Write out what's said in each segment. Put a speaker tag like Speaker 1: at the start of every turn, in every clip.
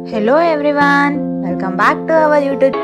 Speaker 1: Hello everyone, welcome back to our YouTube.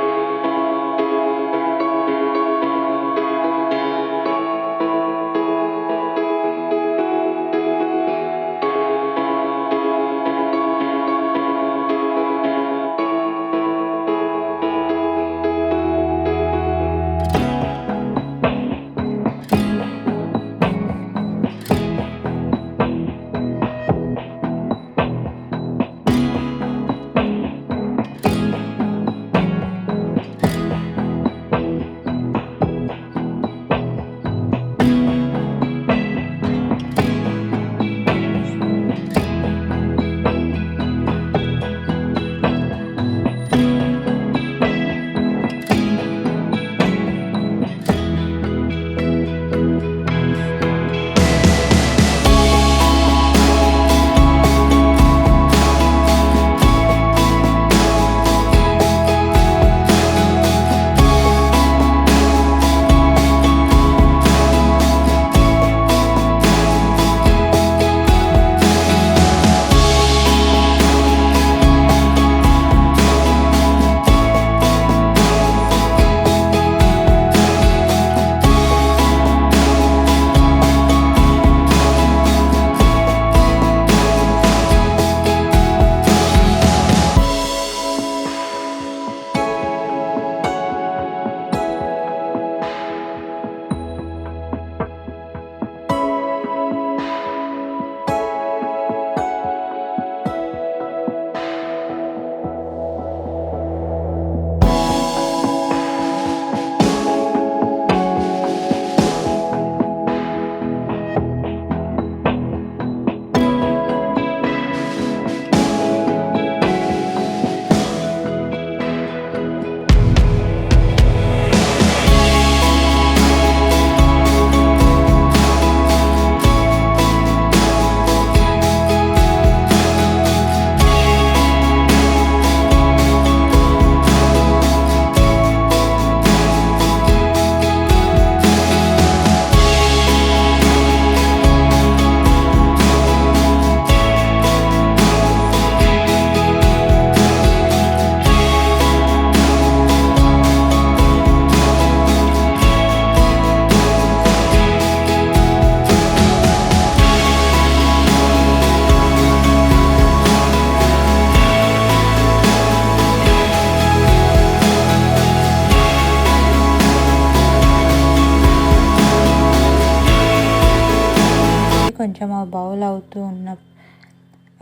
Speaker 1: కొంచెం ఆ bowl అవుతూ ఉన్న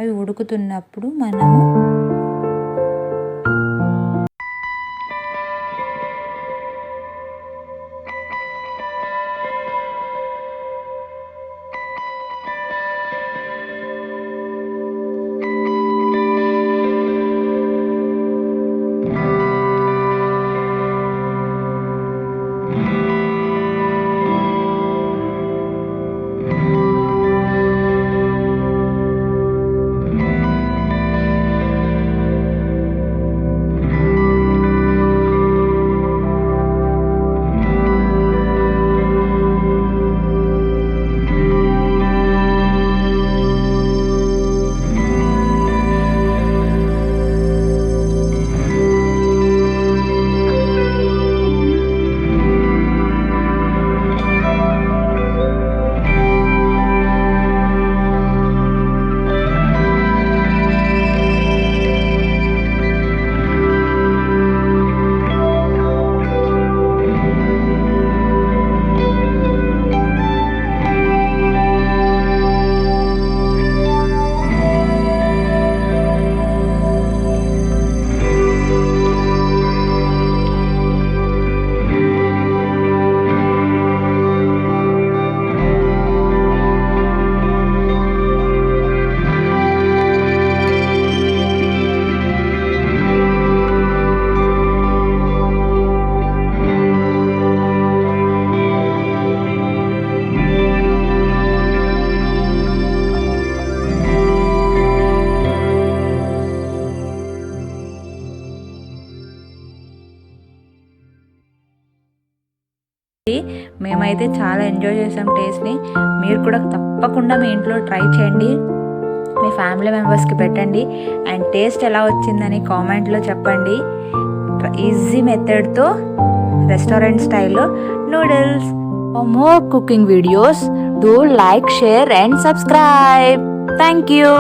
Speaker 1: అవి ఉడుకుతున్నప్పుడు మనము మేమైతే చాలా ఎంజాయ్ చేసాం టేస్ట్ని. మీరు కూడా తప్పకుండా మీ ఇంట్లో ట్రై చేయండి. మీ ఫ్యామిలీ మెంబర్స్కి పెట్టండి అండ్ టేస్ట్ ఎలా వచ్చిందని కామెంట్లో చెప్పండి. ఈజీ మెథడ్తో రెస్టారెంట్ స్టైల్లో noodles. For more cooking videos, do like, share and subscribe. Thank you.